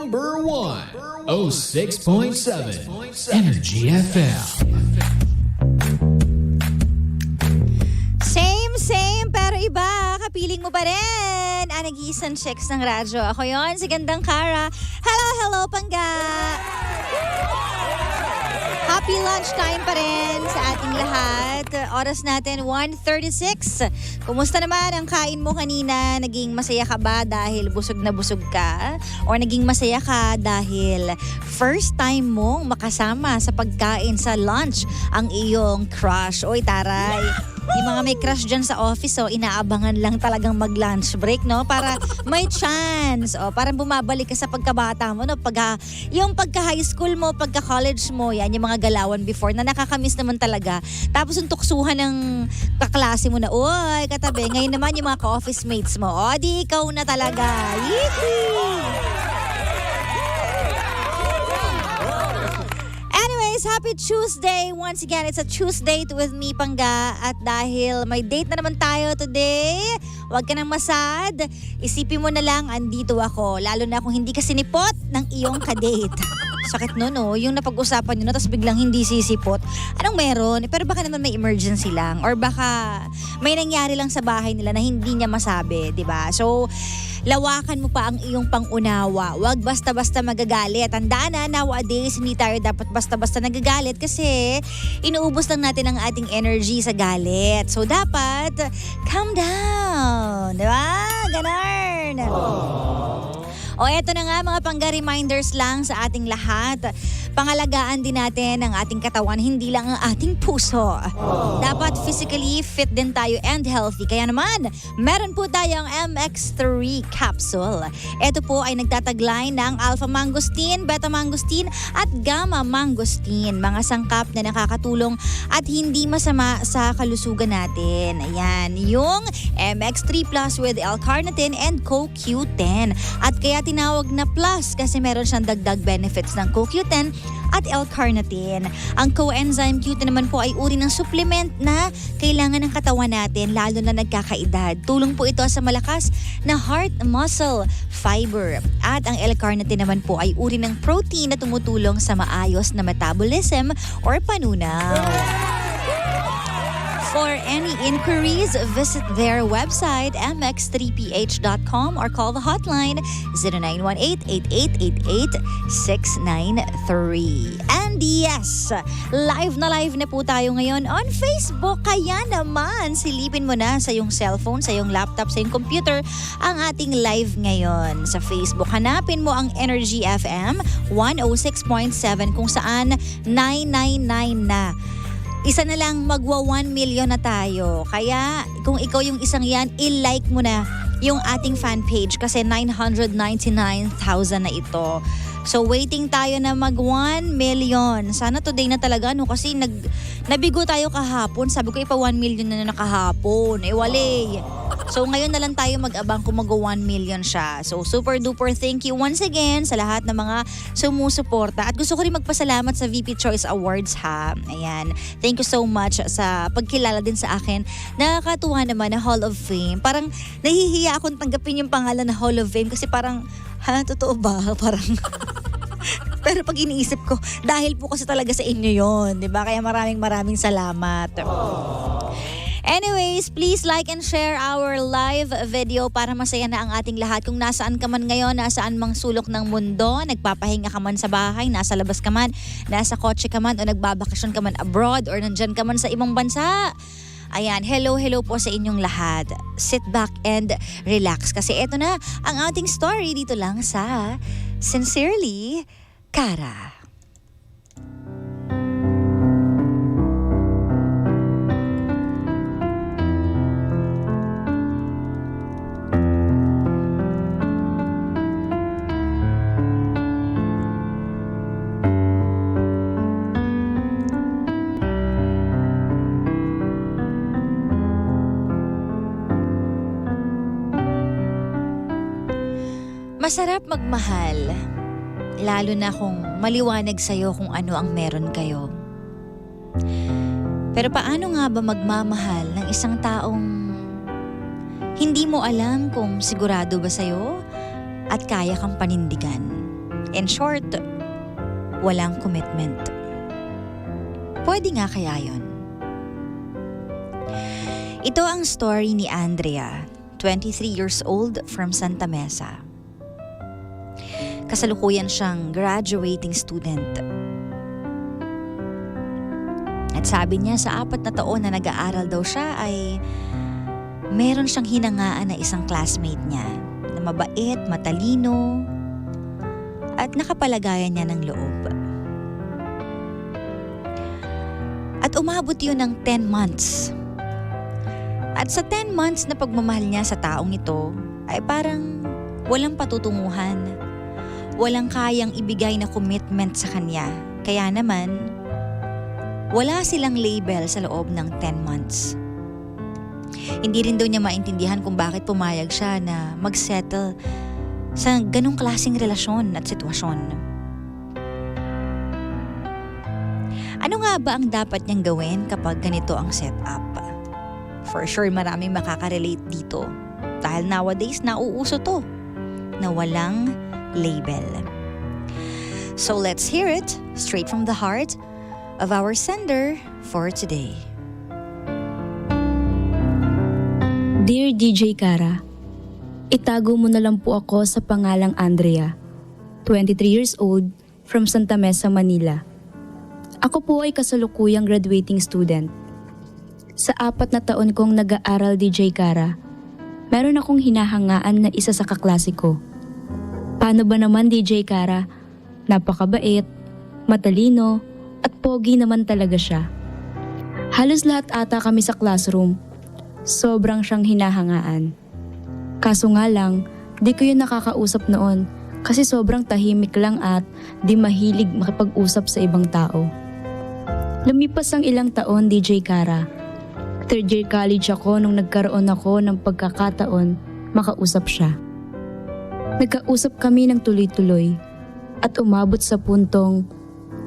Number 1, 06.7 Energy FM. Same, pero iba. Kapiling mo pa rin. Nag-iisang checks ng radyo. Ako yon, si Gandang Cara. Hello, Pangga. Happy lunchtime pa rin sa ating lahat. Oras natin, 1:36. Kumusta naman ang kain mo kanina? Naging masaya ka ba dahil busog na busog ka? O naging masaya ka dahil first time mong makasama sa pagkain sa lunch ang iyong crush? Oy, taray. Yung mga may crush dyan sa office, inaabangan lang talagang mag-lunch break, no? Para may chance. Parang bumabalik ka sa pagkabata mo, no? Yung pagka-high school mo, pagka-college mo, yan, yung mga galawan before na nakakamiss naman talaga. Tapos yung tuksuhan ng kaklase mo na, oy, katabi. Ngayon naman yung mga ka-office mates mo, di ikaw na talaga. Yee! Happy Tuesday! Once again, it's a Tuesday with me, Pangga. At dahil may date na naman tayo today, huwag ka nang masad. Isipin mo na lang, andito ako. Lalo na kung hindi ka sinipot ng iyong kadate. Sakit no? Yung napag-usapan nyo na tapos biglang hindi sisipot. Anong meron? Pero baka naman may emergency lang. Or baka may nangyari lang sa bahay nila na hindi niya masabi, di ba? So, lawakan mo pa ang iyong pangunawa. Huwag basta-basta magagalit. Tandaan na, nowadays, hindi tayo dapat basta-basta nagagalit kasi inuubos lang natin ang ating energy sa galit. So, dapat calm down. Di ba? Ganon. Eto na nga mga pangga-reminders lang sa ating lahat. Pangalagaan din natin ang ating katawan, hindi lang ang ating puso. Dapat physically fit din tayo and healthy. Kaya naman, meron po tayong MX3 capsule. Ito po ay nagtataglay ng alpha mangosteen, beta mangosteen at gamma mangosteen. Mga sangkap na nakakatulong at hindi masama sa kalusugan natin. Ayan, yung MX3 Plus with L-carnitine and CoQ10. At kaya tinawag na plus kasi meron siyang dagdag benefits ng CoQ10 at L-carnitine. Ang coenzyme Q10 naman po ay uri ng supplement na kailangan ng katawan natin lalo na nagkakaedad. Tulong po ito sa malakas na heart muscle fiber. At ang L-carnitine naman po ay uri ng protein na tumutulong sa maayos na metabolism or panunaw. For any inquiries, visit their website mx3ph.com or call the hotline 0918-8888-693. And yes, live na po tayo ngayon on Facebook. Kaya naman, silipin mo na sa iyong cellphone, sa iyong laptop, sa iyong computer ang ating live ngayon sa Facebook. Hanapin mo ang Energy FM 106.7 kung saan 999 na. Isa na lang magwa 1 million na tayo. Kaya kung ikaw yung isang yan, i-like mo na yung ating fan page kasi 999,000 na ito. So waiting tayo na mag 1 million. Sana today na talaga kasi nabigo tayo kahapon. Sabi ko ipa 1 million na nakahapon. Wale. So ngayon na lang tayo mag-abang kung mag 1 million siya. So super duper thank you once again sa lahat ng mga sumusuporta. At gusto ko rin magpasalamat sa VP Choice Awards ha. Ayan. Thank you so much sa pagkilala din sa akin. Nakakatuwa naman na Hall of Fame. Parang nahihiya akong tanggapin yung pangalan na Hall of Fame kasi parang totoo ba? Parang pero pag iniisip ko, dahil po kasi talaga sa inyo yon, di ba? Kaya maraming salamat. Anyways, please like and share our live video para masaya na ang ating lahat. Kung nasaan ka man ngayon, nasaan mang sulok ng mundo, nagpapahinga ka man sa bahay, nasa labas ka man, nasa kotse ka man, o nagbabakasyon ka man abroad, or nandyan ka man sa ibang bansa. Ayan, hello po sa inyong lahat. Sit back and relax kasi eto na ang ating story dito lang sa Sincerely, Cara. Masarap magmahal, lalo na kung maliwanag sa'yo kung ano ang meron kayo. Pero paano nga ba magmamahal ng isang taong hindi mo alam kung sigurado ba sa'yo at kaya kang panindigan? In short, walang commitment. Pwede nga kaya yun? Ito ang story ni Andrea, 23 years old from Santa Mesa. Kasalukuyan siyang graduating student. At sabi niya sa 4 na taon na nag-aaral daw siya ay meron siyang hinangaan na isang classmate niya na mabait, matalino, at nakapalagayan niya ng loob. At umabot yun ng 10 months. At sa 10 months na pagmamahal niya sa taong ito ay parang walang patutunguhan. Walang kayang ibigay na commitment sa kanya. Kaya naman, wala silang label sa loob ng 10 months. Hindi rin daw niya maintindihan kung bakit pumayag siya na mag-settle sa ganong klaseng relasyon at sitwasyon. Ano nga ba ang dapat niyang gawin kapag ganito ang setup? For sure maraming makaka-relate dito dahil nowadays nauuso to na walang label. So let's hear it straight from the heart of our sender for today. Dear DJ Kara, itago mo na lang po ako sa pangalang Andrea, 23 years old, from Santa Mesa, Manila. Ako po ay kasalukuyang graduating student. Sa 4 na taon kong nag-aaral DJ Kara, meron akong hinahangaan na isa sa kaklase ko. Paano ba naman DJ Kara? Napakabait, matalino, at pogi naman talaga siya. Halos lahat ata kami sa classroom. Sobrang siyang hinahangaan. Kaso nga lang, di ko yun nakakausap noon kasi sobrang tahimik lang at di mahilig makipag-usap sa ibang tao. Lumipas ang ilang taon DJ Kara. 3rd year college ako nung nagkaroon ako ng pagkakataon makausap siya. Nagkausap kami ng tuloy-tuloy at umabot sa puntong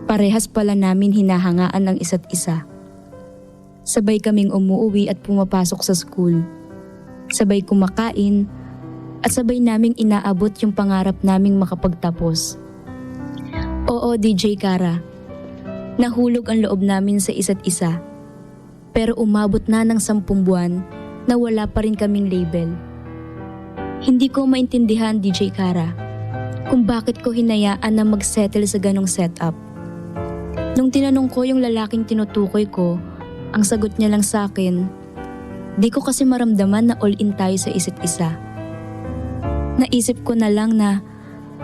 parehas pala namin hinahangaan ng isa't isa. Sabay kaming umuuwi at pumapasok sa school. Sabay kumakain at sabay naming inaabot yung pangarap naming makapagtapos. Oo DJ Kara, nahulog ang loob namin sa isa't isa. Pero umabot na ng 10 buwan na wala pa rin kaming label. Hindi ko maintindihan DJ Kara kung bakit ko hinayaan na mag-settle sa ganong setup. Nung tinanong ko yung lalaking tinutukoy ko, ang sagot niya lang sa akin, di ko kasi maramdaman na all-in tayo sa isa't isa. Naisip ko na lang na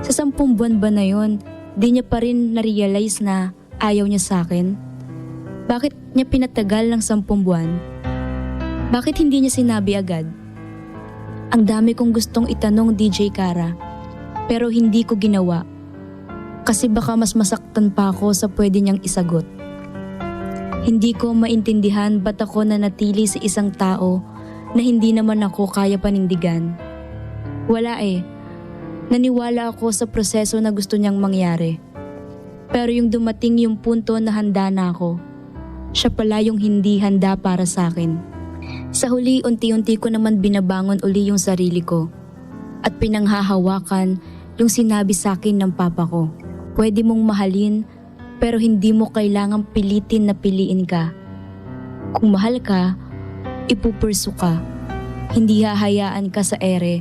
sa 10 buwan ba na yon, di niya pa rin na-realize na ayaw niya sa akin. Bakit niya pinatagal ng 10 buwan? Bakit hindi niya sinabi agad? Ang dami kong gustong itanong DJ Kara, pero hindi ko ginawa. Kasi baka mas masaktan pa ako sa pwede niyang isagot. Hindi ko maintindihan ba't ako nanatili sa isang tao na hindi naman ako kaya panindigan. Wala eh. Naniwala ako sa proseso na gusto niyang mangyari. Pero yung dumating yung punto na handa na ako, siya pala yung hindi handa para sa akin. Sa huli, unti-unti ko naman binabangon uli yung sarili ko at pinanghahawakan yung sinabi sa akin ng papa ko. Pwede mong mahalin pero hindi mo kailangang pilitin na piliin ka. Kung mahal ka, ipupursu ka. Hindi hahayaan ka sa ere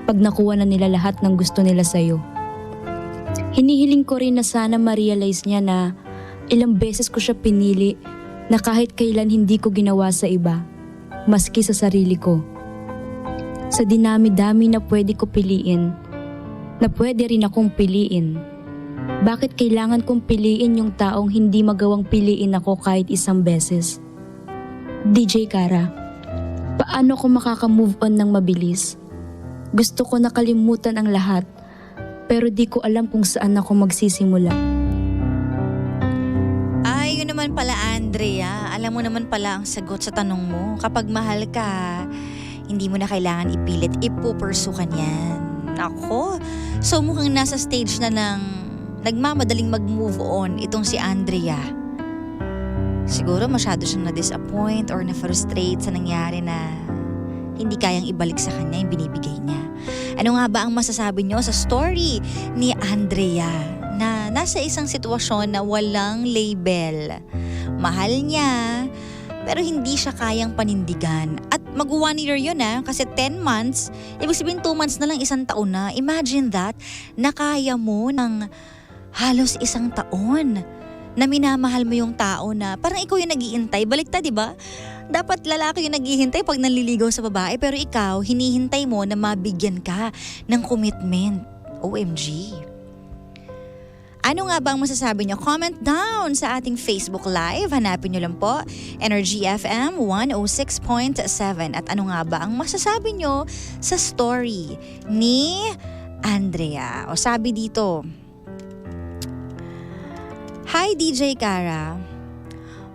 pag nakuha na nila lahat ng gusto nila sa'yo. Hinihiling ko rin na sana ma-realize niya na ilang beses ko siya pinili na kahit kailan hindi ko ginawa sa iba, maski sa sarili ko. Sa dinami-dami na pwede ko piliin, na pwede rin akong piliin, bakit kailangan kong piliin yung taong hindi magawang piliin ako kahit isang beses? DJ Kara, paano ko makaka-move on ng mabilis? Gusto ko nakalimutan ang lahat, pero di ko alam kung saan ako magsisimula. Ay, yun naman pala Andrea. Alam mo naman pala ang sagot sa tanong mo. Kapag mahal ka, hindi mo na kailangan ipilit, ipupursu ka niyan. Ako, so mukhang nasa stage na ng nagmamadaling mag-move on itong si Andrea. Siguro masyado siyang na-disappoint or na-frustrate sa nangyari na hindi kayang ibalik sa kanya yung binibigay niya. Ano nga ba ang masasabi nyo sa story ni Andrea na nasa isang sitwasyon na walang label? Mahal niya, pero hindi siya kayang panindigan. At mag-1 year yun kasi 10 months, ibig sabihin 2 months na lang, 1 taon na. Imagine that, nakaya mo ng halos 1 taon na minamahal mo yung tao na parang ikaw yung nag-iintay. Baliktad, di ba? Dapat lalaki yung naghihintay pag nanliligaw sa babae, pero ikaw, hinihintay mo na mabigyan ka ng commitment. OMG. Ano nga ba ang masasabi nyo? Comment down sa ating Facebook Live. Hanapin nyo lang po, Energy FM 106.7. At ano nga ba ang masasabi nyo sa story ni Andrea? O sabi dito, Hi DJ Kara,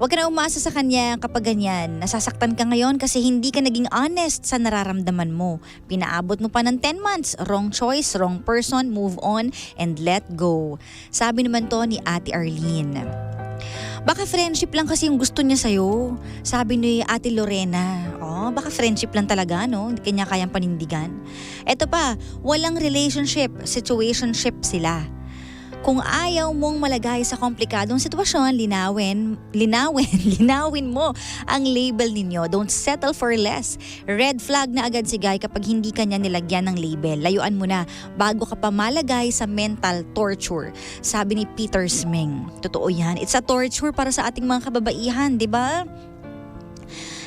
huwag ka na umasa sa kanya kapag ganyan. Nasasaktan ka ngayon kasi hindi ka naging honest sa nararamdaman mo. Pinaabot mo pa ng 10 months. Wrong choice, wrong person, move on and let go. Sabi naman to ni Ate Arlene. Baka friendship lang kasi yung gusto niya sa'yo. Sabi ni Ate Lorena. Baka friendship lang talaga, no? Hindi kanya kayang panindigan. Eto pa, walang relationship, situationship sila. Kung ayaw mong malagay sa komplikadong sitwasyon, linawin mo ang label ninyo. Don't settle for less. Red flag na agad si Guy kapag hindi kanya nilagyan ng label. Layuan mo na bago ka pa malagay sa mental torture. Sabi ni Peter Sming. Totoo yan. It's a torture para sa ating mga kababaihan, di ba?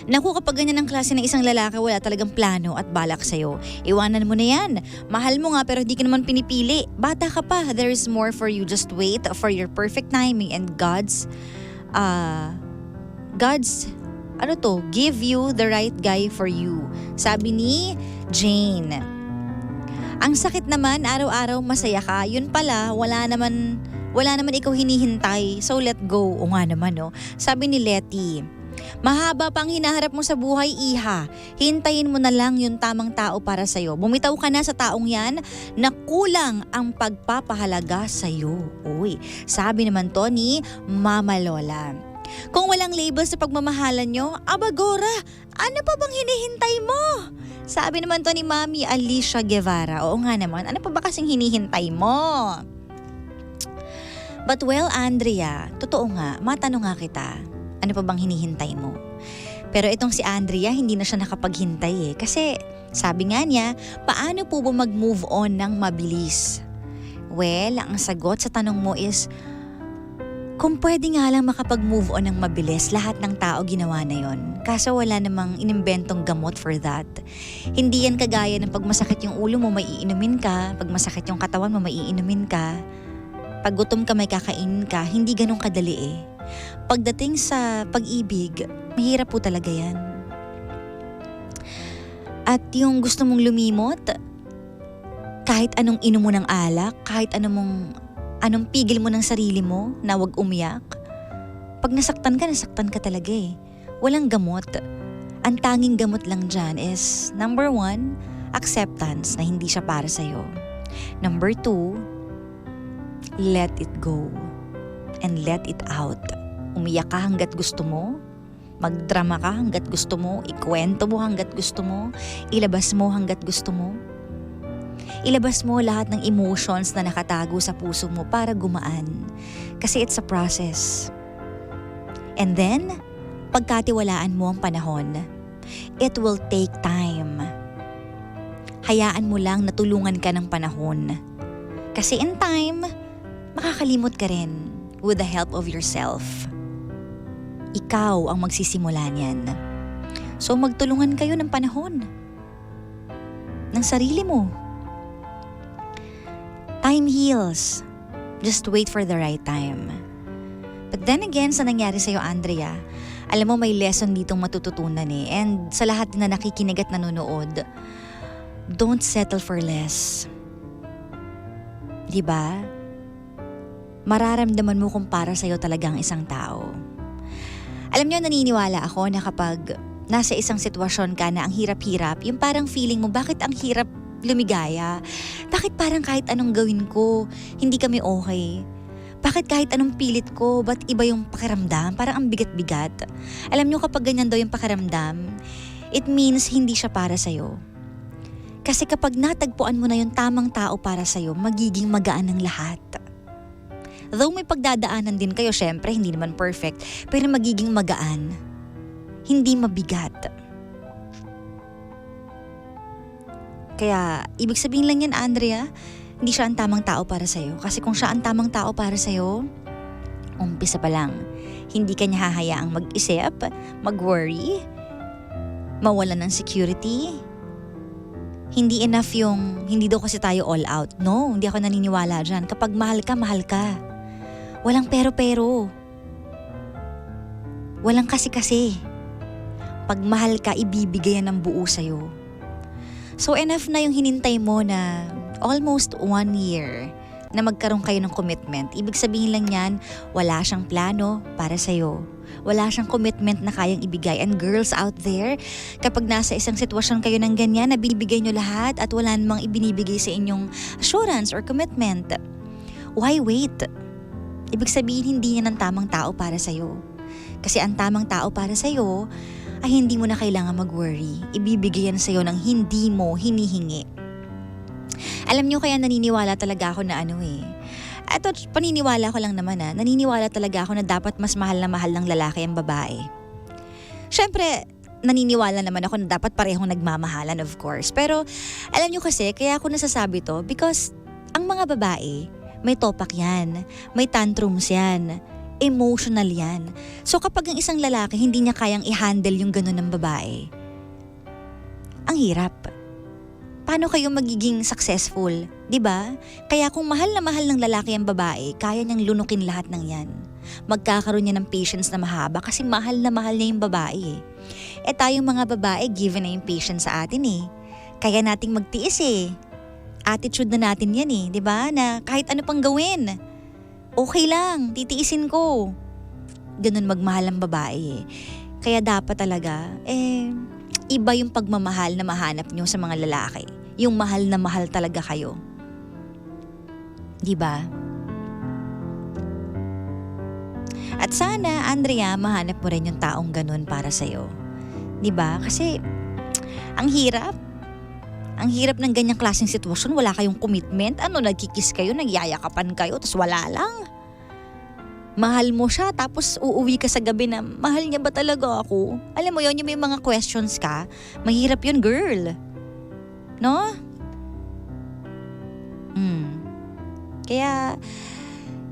Naku, kapag ganyan ang klase ng isang lalaki, wala talagang plano at balak sa'yo. Iwanan mo na yan. Mahal mo nga pero di ka naman pinipili. Bata ka pa. There is more for you. Just wait for your perfect timing and God's give you the right guy for you. Sabi ni Jane. Ang sakit naman, araw-araw masaya ka. Yun pala, wala naman ikaw hinihintay. So let go. O nga naman, no? Sabi ni Letty. Mahaba pang hinaharap mo sa buhay, iha. Hintayin mo na lang yung tamang tao para sa'yo. Bumitaw ka na sa taong yan na kulang ang pagpapahalaga sa'yo. Uy, sabi naman to ni Mama Lola. Kung walang label sa pagmamahalan nyo, abagora, ano pa bang hinihintay mo? Sabi naman to ni Mami Alicia Guevara. Oo nga naman, ano pa ba kasing hinihintay mo? But well, Andrea, totoo nga, matanong nga kita. Ano pa bang hinihintay mo? Pero itong si Andrea, hindi na siya nakapaghintay Kasi sabi nga niya, paano po ba mag-move on ng mabilis? Well, ang sagot sa tanong mo is, kung pwede nga lang makapag-move on ng mabilis, lahat ng tao ginawa na yon. Kaso wala namang inimbentong gamot for that. Hindi yan kagaya ng pag masakit yung ulo mo, may iinumin ka. Pag masakit yung katawan mo, may iinumin ka. Pag gutom ka, may kakainin ka. Hindi ganun kadali Pagdating sa pag-ibig, mahirap po talaga yan. At yung gusto mong lumimot, kahit anong inom mo ng alak, kahit anong pigil mo ng sarili mo na wag umiyak, pag nasaktan ka talaga Walang gamot. Ang tanging gamot lang dyan is, number 1, acceptance na hindi siya para sa'yo. Number 2, let it go. And let it out. Umiyak ka hanggat gusto mo, magdrama ka hanggat gusto mo, ikwento mo hanggat gusto mo, ilabas mo hanggat gusto mo. Ilabas mo lahat ng emotions na nakatago sa puso mo para gumaan. Kasi it's a process. And then, pagkatiwalaan mo ang panahon, it will take time. Hayaan mo lang na tulungan ka ng panahon. Kasi in time, makakalimot ka rin with the help of yourself. Ikaw ang magsisimula niyan. So magtulungan kayo ng panahon. Ng sarili mo. Time heals. Just wait for the right time. But then again, sa nangyari sa'yo, Andrea, alam mo may lesson ditong matututunan And sa lahat na nakikinig at nanonood, don't settle for less. Diba? Mararamdaman mo kung para sa'yo talagang isang tao. Alam niyo, naniniwala ako na kapag nasa isang sitwasyon ka na ang hirap-hirap, yung parang feeling mo, bakit ang hirap lumigaya? Bakit parang kahit anong gawin ko, hindi kami okay? Bakit kahit anong pilit ko, ba't iba yung pakiramdam? Parang ang bigat-bigat. Alam niyo, kapag ganyan daw yung pakiramdam, it means hindi siya para sa'yo. Kasi kapag natagpuan mo na yung tamang tao para sa'yo, magiging magaan ang lahat. Though may pagdadaanan din kayo, syempre, hindi naman perfect, pero magiging magaan. Hindi mabigat. Kaya, ibig sabihin lang yan, Andrea, hindi siya ang tamang tao para sa'yo. Kasi kung siya ang tamang tao para sa'yo, umpisa pa lang, hindi ka niya hahayaang mag-isip, mag-worry, mawalan ng security. Hindi enough yung, hindi daw kasi tayo all out. No, hindi ako naniniwala dyan. Kapag mahal ka, mahal ka. Walang pero-pero. Walang kasi-kasi. Pag mahal ka, ibibigay yan ng buo sa'yo. So enough na yung hinintay mo na almost 1 year na magkaroon kayo ng commitment. Ibig sabihin lang yan, wala siyang plano para sa'yo. Wala siyang commitment na kayang ibigay. And girls out there, kapag nasa isang sitwasyon kayo ng ganyan, na binibigay nyo lahat at wala namang ibinibigay sa inyong assurance or commitment, why wait? Ibig sabihin, hindi yan ang tamang tao para sa'yo. Kasi ang tamang tao para sa'yo ay hindi mo na kailangan mag-worry. Ibibigay yan sa'yo ng hindi mo hinihingi. Alam nyo, kaya naniniwala talaga ako na eto, paniniwala ko lang naman naniniwala talaga ako na dapat mas mahal ng lalaki ang babae. Siyempre, naniniwala naman ako na dapat parehong nagmamahalan, of course. Pero alam nyo kasi, kaya ako nasasabi to because ang mga babae, may topak yan, may tantrums yan, emotional yan. So kapag ang isang lalaki hindi niya kayang i-handle yung ganun ng babae, ang hirap. Paano kayo magiging successful? 'Di ba? Kaya kung mahal ng lalaki ang babae, kaya niyang lunukin lahat ng yan. Magkakaroon niya ng patience na mahaba kasi mahal niya yung babae. Tayong mga babae, given na yung patience sa atin Kaya nating magtiis Attitude na natin yan 'di ba? Na kahit ano pang gawin, okay lang, titiisin ko. Ganun magmahal ang babae Kaya dapat talaga, iba yung pagmamahal na mahanap nyo sa mga lalaki. Yung mahal na mahal talaga kayo. Diba? At sana, Andrea, mahanap mo rin yung taong ganun para sa'yo. Diba? Kasi, ang hirap. Ang hirap ng ganyang klaseng sitwasyon. Wala kayong commitment. Nagkikis kayo, nagyayakapan kayo, tapos wala lang. Mahal mo siya, tapos uuwi ka sa gabi na, mahal niya ba talaga ako? Alam mo yun, yung may mga questions ka, mahirap yun, girl. No? Kaya,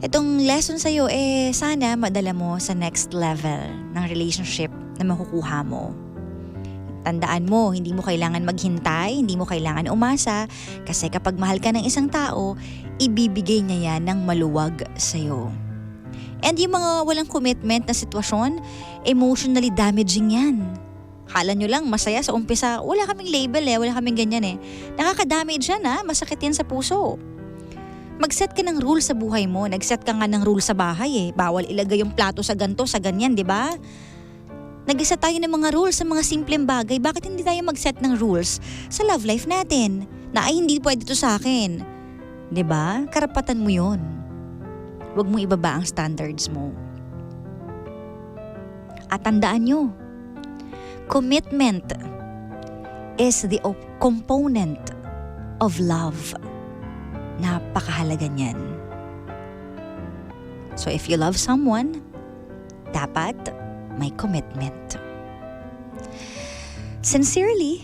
itong lesson sa'yo, sana madala mo sa next level ng relationship na makukuha mo. Tandaan mo, hindi mo kailangan maghintay, hindi mo kailangan umasa, kasi kapag mahal ka ng isang tao, ibibigay niya yan ng maluwag sa'yo. And yung mga walang commitment na sitwasyon, emotionally damaging yan. Kala nyo lang masaya sa umpisa, wala kaming label wala kaming ganyan Nakaka-damage yan masakit yan sa puso. Mag-set ka ng rule sa buhay mo, nag-set ka nga ng rule sa bahay Bawal ilagay yung plato sa ganto, sa ganyan, di ba? Nag-set tayo ng mga rules sa mga simpleng bagay, bakit hindi tayo mag-set ng rules sa love life natin? Na ay hindi pwede to sa akin. Di ba? Karapatan mo yun. Huwag mong ibaba ang standards mo. At tandaan nyo, commitment is the component of love. Napakahalaga niyan. So if you love someone, dapat may commitment. Sincerely,